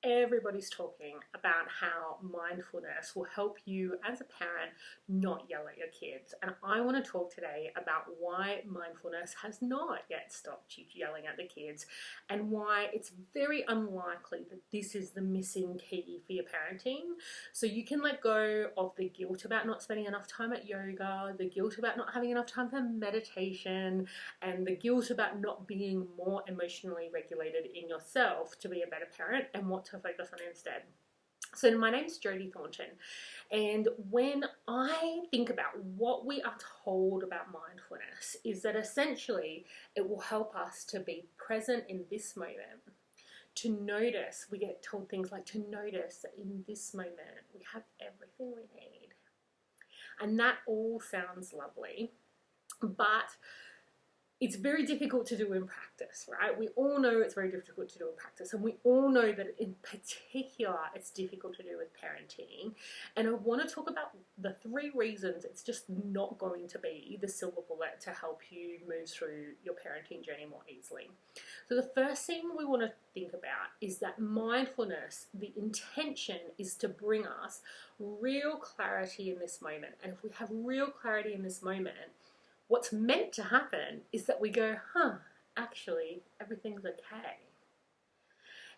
everybody's talking about how mindfulness will help you as a parent not yell at your kids. And I want to talk today about why mindfulness has not yet stopped you yelling at the kids and why it's very unlikely that this is the missing key for your parenting. So you can let go of the guilt about not spending enough time at yoga, the guilt about not having enough time for meditation, and the guilt about not being more emotionally regulated in yourself to be a better parent, and what to focus on instead. So my name's Jodie Thornton, and when I think about what we are told about mindfulness is that essentially it will help us to be present in this moment, to notice. We get told things like to notice that in this moment we have everything we need. And that all sounds lovely, but it's very difficult to do in practice, right? We all know it's very difficult to do in practice, and we all know that in particular it's difficult to do with parenting. And I want to talk about the 3 reasons it's just not going to be the silver bullet to help you move through your parenting journey more easily. So the first thing we want to think about is that mindfulness, the intention is to bring us real clarity in this moment. And if we have real clarity in this moment, what's meant to happen is that we go, actually, everything's okay.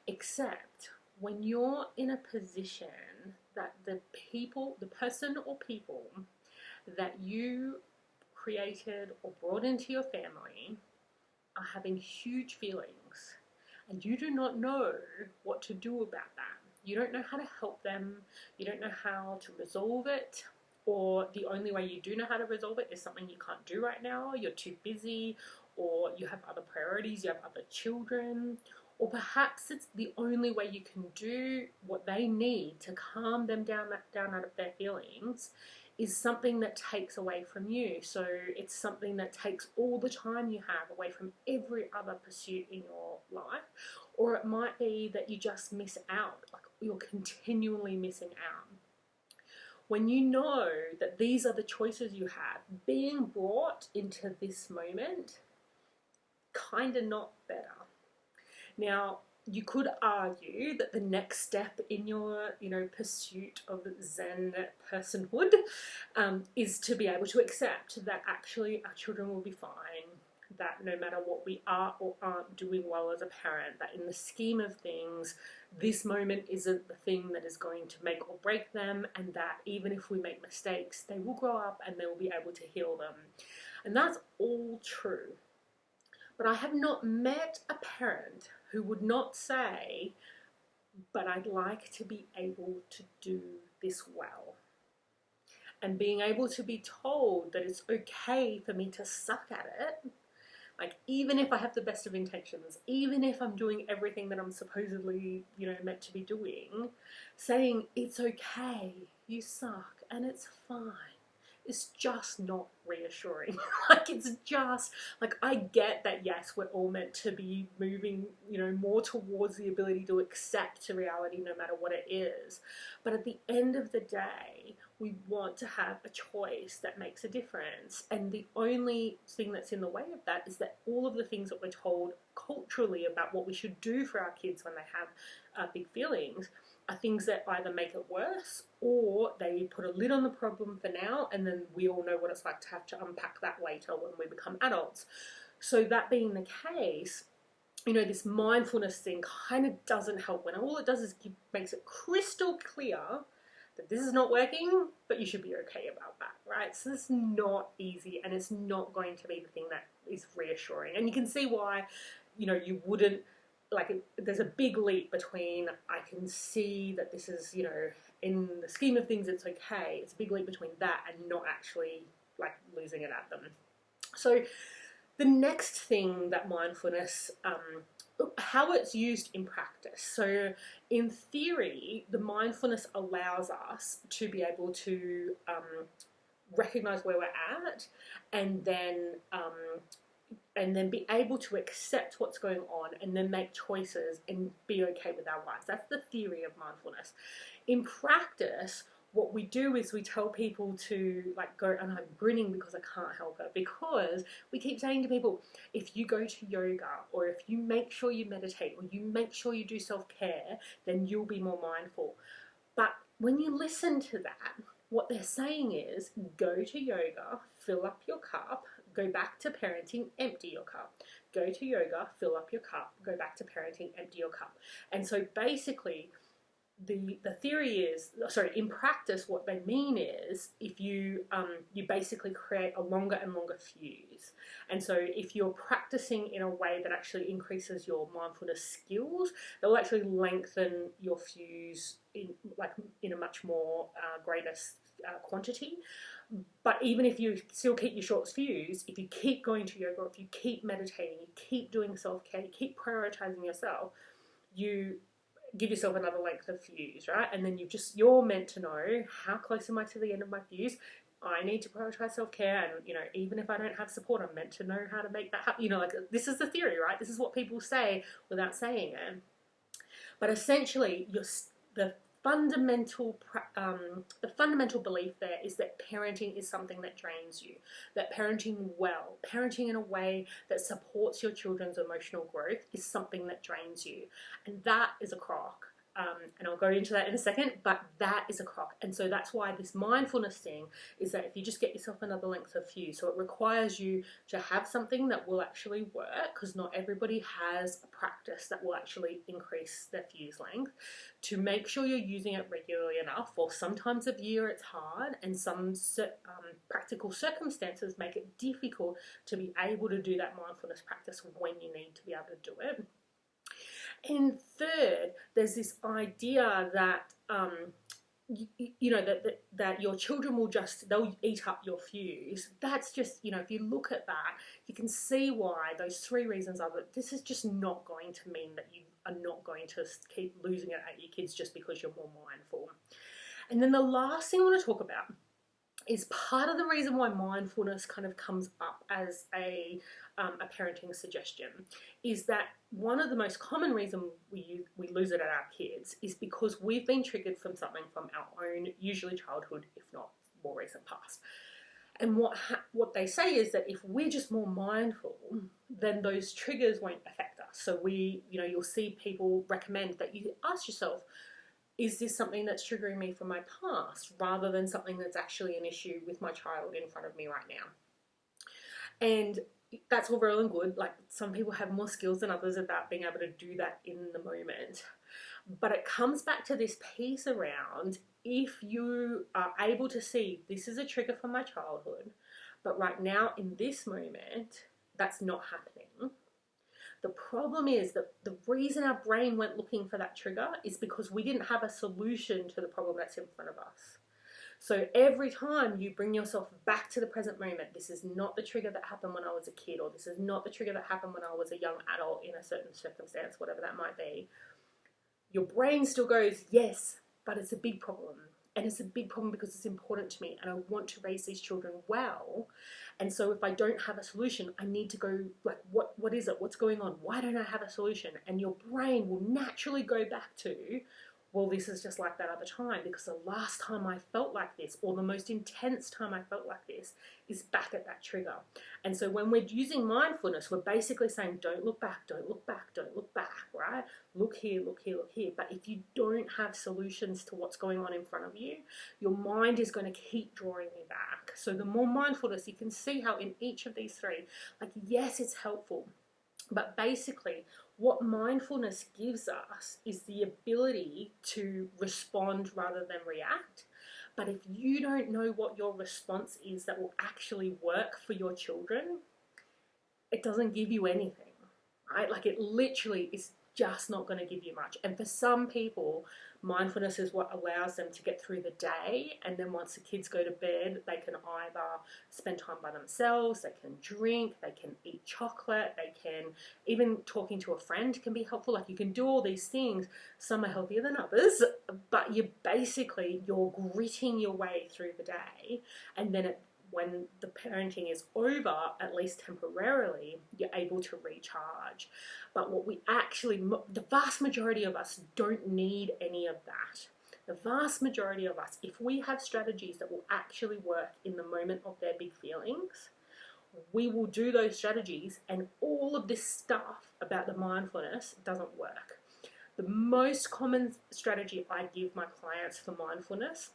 Except when you're in a position that the person or people that you created or brought into your family are having huge feelings, and you do not know what to do about that. You don't know how to help them. You don't know how to resolve it. Or the only way you do know how to resolve it is something you can't do right now, you're too busy, or you have other priorities, you have other children, or perhaps it's the only way you can do what they need to calm them down out of their feelings is something that takes away from you. So it's something that takes all the time you have away from every other pursuit in your life. Or it might be that you just miss out, like you're continually missing out. When you know that these are the choices you have, being brought into this moment, kind of not better. Now, you could argue that the next step in your, pursuit of Zen personhood is to be able to accept that actually our children will be fine, that no matter what we are or aren't doing well as a parent, that in the scheme of things, this moment isn't the thing that is going to make or break them, and that even if we make mistakes, they will grow up and they will be able to heal them. And that's all true. But I have not met a parent who would not say, but I'd like to be able to do this well. And being able to be told that it's okay for me to suck at it, like even if I have the best of intentions, even if I'm doing everything that I'm supposedly, meant to be doing, saying it's okay, you suck, and it's fine. It's just not reassuring. It's just, I get that, yes, we're all meant to be moving, more towards the ability to accept reality no matter what it is. But at the end of the day, we want to have a choice that makes a difference. And the only thing that's in the way of that is that all of the things that we're told culturally about what we should do for our kids when they have big feelings are things that either make it worse or they put a lid on the problem for now, and then we all know what it's like to have to unpack that later when we become adults. So that being the case, this mindfulness thing kind of doesn't help when all it does is makes it crystal clear that this is not working, but you should be okay about that, right? So this is not easy, and it's not going to be the thing that is reassuring. And you can see why, you wouldn't, there's a big leap between I can see that this is, in the scheme of things it's okay. It's a big leap between that and not actually losing it at them. So the next thing that mindfulness, how it's used in practice. So in theory, the mindfulness allows us to be able to recognize where we're at, and then be able to accept what's going on, and then make choices and be okay with our lives. That's the theory of mindfulness. In practice, what we do is we tell people to like go, and I'm grinning because I can't help it, because we keep saying to people, if you go to yoga, or if you make sure you meditate, or you make sure you do self-care, then you'll be more mindful. But when you listen to that, what they're saying is go to yoga, fill up your cup, go back to parenting, empty your cup. Go to yoga, fill up your cup, go back to parenting, empty your cup. And so basically, the theory is, sorry, in practice, what they mean is if you you basically create a longer and longer fuse. And so if you're practicing in a way that actually increases your mindfulness skills, they'll actually lengthen your fuse in a much more greater quantity. But even if you still keep your short fuse, if you keep going to yoga, if you keep meditating, you keep doing self-care, you keep prioritizing yourself, you give yourself another length of fuse, right? And then you're meant to know, how close am I to the end of my fuse? I need to prioritize self-care, and even if I don't have support, I'm meant to know how to make that happen. Like, this is the theory, right? This is what people say without saying it. But essentially, the fundamental belief there is that parenting is something that drains you, that parenting in a way that supports your children's emotional growth is something that drains you. And that is a crock. And I'll go into that in a second, but that is a crock. And so that's why this mindfulness thing is that if you just get yourself another length of fuse, so it requires you to have something that will actually work, because not everybody has a practice that will actually increase their fuse length, to make sure you're using it regularly enough. Or sometimes of year it's hard, and some practical circumstances make it difficult to be able to do that mindfulness practice when you need to be able to do it. And third, there's this idea that that your children they'll eat up your fuse. That's just, if you look at that, you can see why those three reasons are that this is just not going to mean that you are not going to keep losing it at your kids just because you're more mindful. And then the last thing I want to talk about is part of the reason why mindfulness kind of comes up as a parenting suggestion, is that one of the most common reasons we lose it at our kids is because we've been triggered from something from our own, usually childhood, if not more recent past. And what they say is that if we're just more mindful, then those triggers won't affect us. So you'll see people recommend that you ask yourself, is this something that's triggering me from my past, rather than something that's actually an issue with my child in front of me right now? And that's all well and good. Like, some people have more skills than others about being able to do that in the moment. But it comes back to this piece around, if you are able to see, this is a trigger from my childhood, but right now in this moment, that's not happening. The problem is that the reason our brain went looking for that trigger is because we didn't have a solution to the problem that's in front of us. So every time you bring yourself back to the present moment, this is not the trigger that happened when I was a kid, or this is not the trigger that happened when I was a young adult in a certain circumstance, whatever that might be, your brain still goes, yes, but it's a big problem. And it's a big problem because it's important to me, and I want to raise these children well. And so if I don't have a solution, I need to go, like, what is it? What's going on? Why don't I have a solution? And your brain will naturally go back to, well, this is just like that other time, because the last time I felt like this, or the most intense time I felt like this, is back at that trigger. And so when we're using mindfulness, we're basically saying, don't look back, don't look back, don't look back, right? Look here, look here, look here. But if you don't have solutions to what's going on in front of you, your mind is going to keep drawing you back. So the more mindfulness, you can see how in each of these three, like, yes, it's helpful, but basically what mindfulness gives us is the ability to respond rather than react. But if you don't know what your response is that will actually work for your children, it doesn't give you anything, right? Like, it literally is just not going to give you much. And for some people, mindfulness is what allows them to get through the day, and then once the kids go to bed, they can either spend time by themselves, they can drink, they can eat chocolate, they can, even talking to a friend can be helpful. Like, you can do all these things. Some are healthier than others, but you're gritting your way through the day, and then when the parenting is over, at least temporarily, you're able to recharge. But the vast majority of us don't need any of that. The vast majority of us, if we have strategies that will actually work in the moment of their big feelings, we will do those strategies, and all of this stuff about the mindfulness doesn't work. The most common strategy I give my clients for mindfulness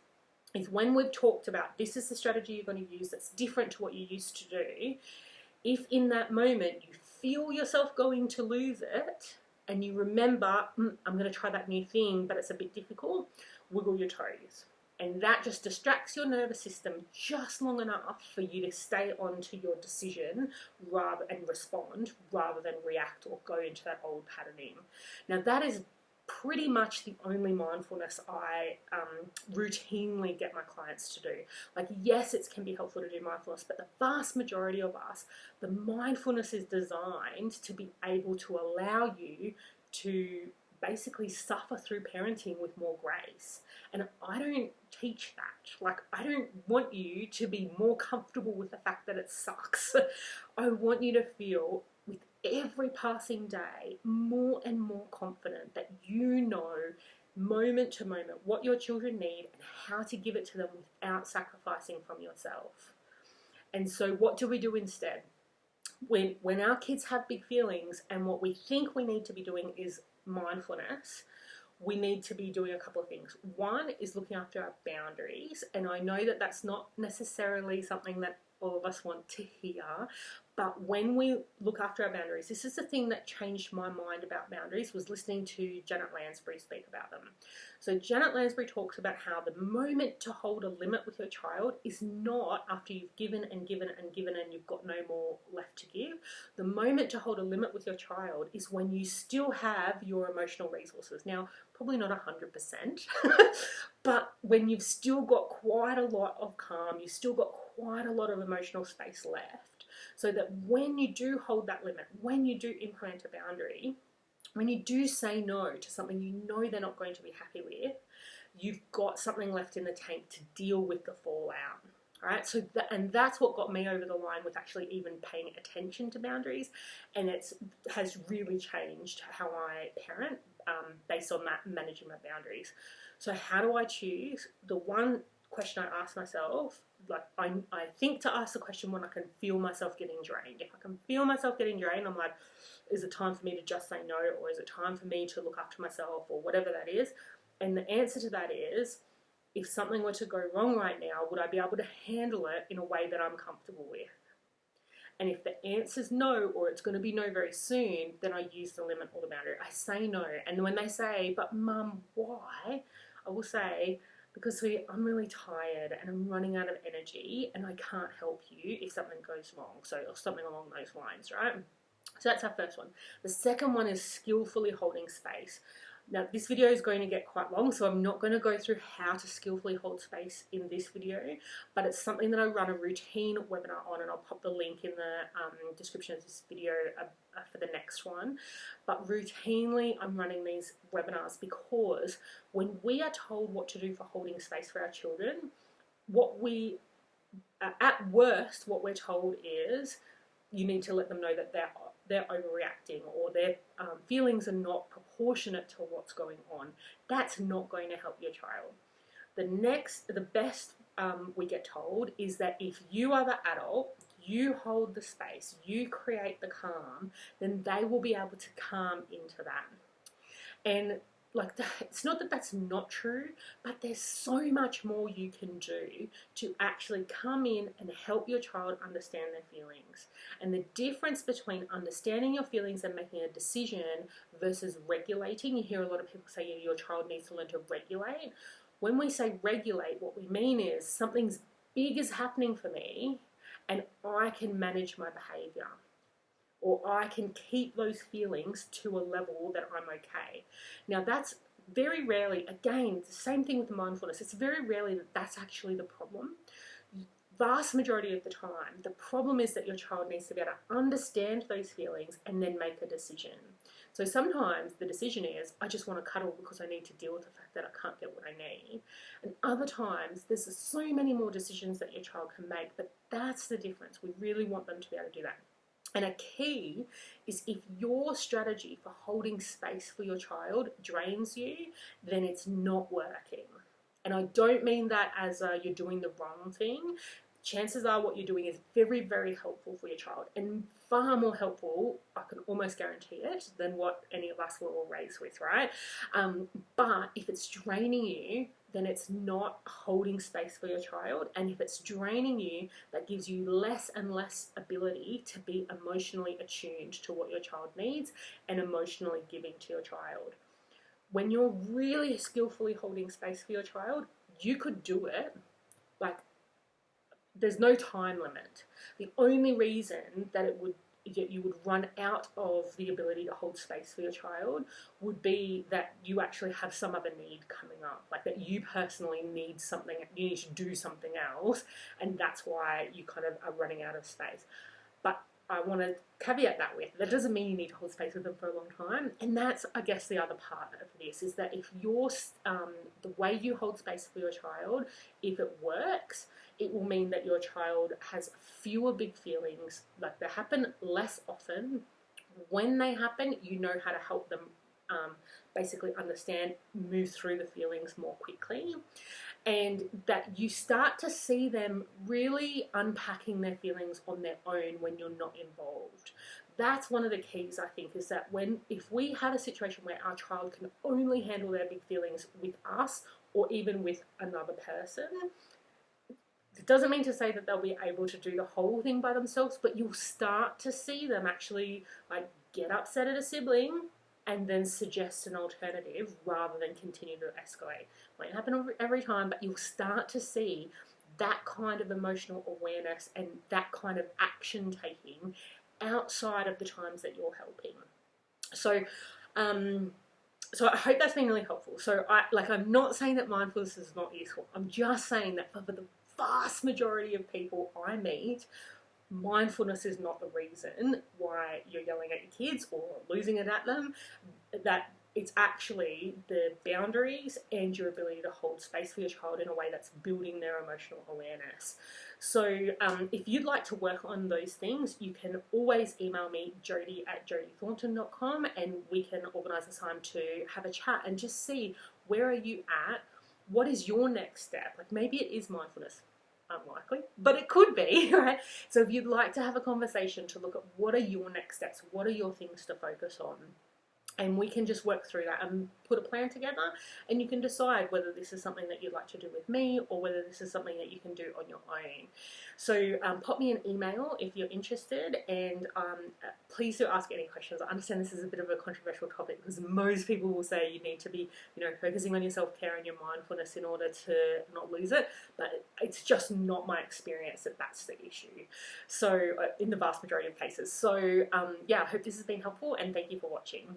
is when we've talked about this is the strategy you're going to use that's different to what you used to do. If in that moment you feel yourself going to lose it and you remember, I'm going to try that new thing, but it's a bit difficult, wiggle your toes. And that just distracts your nervous system just long enough for you to stay on to your decision and respond rather than react or go into that old patterning. Now that is pretty much the only mindfulness I routinely get my clients to do. Like, yes, it can be helpful to do mindfulness, but the vast majority of us, the mindfulness is designed to be able to allow you to basically suffer through parenting with more grace. And I don't teach that. Like, I don't want you to be more comfortable with the fact that it sucks. I want you to feel with every passing day more and more confident that you know moment to moment what your children need and how to give it to them without sacrificing from yourself. And so what do we do instead? When our kids have big feelings and what we think we need to be doing is mindfulness, we need to be doing a couple of things. One is looking after our boundaries, and I know that that's not necessarily something that all of us want to hear, but when we look after our boundaries, this is the thing that changed my mind about boundaries, was listening to Janet Lansbury speak about them. So Janet Lansbury talks about how the moment to hold a limit with your child is not after you've given and given and given and you've got no more left to give. The moment to hold a limit with your child is when you still have your emotional resources. Now, probably not 100%, but when you've still got quite a lot of calm, you've still got quite a lot of emotional space left, so that when you do hold that limit, when you do implement a boundary, when you do say no to something you know they're not going to be happy with, you've got something left in the tank to deal with the fallout. All right, so and that's what got me over the line with actually even paying attention to boundaries, and it has really changed how I parent based on that, managing my boundaries. So how do I choose? The one question I ask myself, like I think to ask the question when I can feel myself getting drained. If I can feel myself getting drained, I'm like, is it time for me to just say no, or is it time for me to look after myself, or whatever that is? And the answer to that is, if something were to go wrong right now, would I be able to handle it in a way that I'm comfortable with? And if the answer is no, or it's going to be no very soon, then I use the limit or the boundary. I say no. And when they say, but mum, why? I will say, because I'm really tired and I'm running out of energy and I can't help you if something goes wrong. So, or something along those lines, right? So that's our first one. The second one is skillfully holding space. Now, this video is going to get quite long, so I'm not going to go through how to skillfully hold space in this video, but it's something that I run a routine webinar on, and I'll pop the link in the description of this video for the next one. But routinely, I'm running these webinars because when we are told what to do for holding space for our children, at worst, what we're told is you need to let them know that they're overreacting, or their feelings are not proportionate to what's going on. That's not going to help your child. The best we get told is that if you are the adult, you hold the space, you create the calm, then they will be able to calm into that. And like that, it's not that that's not true, but there's so much more you can do to actually come in and help your child understand their feelings. And the difference between understanding your feelings and making a decision versus regulating, you hear a lot of people say your child needs to learn to regulate. When we say regulate, what we mean is something's big is happening for me and I can manage my behavior, or I can keep those feelings to a level that I'm okay. Now that's very rarely, again, the same thing with mindfulness, it's very rarely that that's actually the problem. Vast majority of the time, the problem is that your child needs to be able to understand those feelings and then make a decision. So sometimes the decision is, I just want to cuddle because I need to deal with the fact that I can't get what I need. And other times, there's so many more decisions that your child can make, but that's the difference. We really want them to be able to do that. And a key is if your strategy for holding space for your child drains you, then it's not working. And I don't mean that as you're doing the wrong thing. Chances are what you're doing is very, very helpful for your child, and far more helpful, I can almost guarantee it, than what any of us were all raised with, right? But if it's draining you, then it's not holding space for your child. And if it's draining you, that gives you less and less ability to be emotionally attuned to what your child needs and emotionally giving to your child. When you're really skillfully holding space for your child, you could do it like there's no time limit. The only reason that you would run out of the ability to hold space for your child would be that you actually have some other need coming up, like that you personally need something, you need to do something else, and that's why you kind of are running out of space. But I want to caveat that with, that doesn't mean you need to hold space with them for a long time. And that's, I guess, the other part of this is that if you're, the way you hold space for your child, if it works, it will mean that your child has fewer big feelings, like they happen less often. When they happen, you know how to help them basically understand, move through the feelings more quickly. And that you start to see them really unpacking their feelings on their own when you're not involved. That's one of the keys, I think, is that if we have a situation where our child can only handle their big feelings with us or even with another person, it doesn't mean to say that they'll be able to do the whole thing by themselves, but you'll start to see them actually like get upset at a sibling and then suggest an alternative rather than continue to escalate. Won't happen every time, but you'll start to see that kind of emotional awareness and that kind of action taking outside of the times that you're helping. So I hope that's been really helpful. So I'm not saying that mindfulness is not useful. I'm just saying that for the vast majority of people I meet, mindfulness is not the reason why you're yelling at your kids or losing it at them. That it's actually the boundaries and your ability to hold space for your child in a way that's building their emotional awareness. So if you'd like to work on those things, you can always email me, jodie@jodiethornton.com, and we can organise a time to have a chat and just see where are you at, what is your next step. Like maybe it is mindfulness. Unlikely, but it could be, right? So if you'd like to have a conversation to look at what are your next steps, what are your things to focus on, and we can just work through that and put a plan together, and you can decide whether this is something that you'd like to do with me or whether this is something that you can do on your own. So pop me an email if you're interested, and please do ask any questions. I understand this is a bit of a controversial topic because most people will say you need to be, focusing on your self-care and your mindfulness in order to not lose it, but it's just not my experience that that's the issue. So in the vast majority of cases. So I hope this has been helpful, and thank you for watching.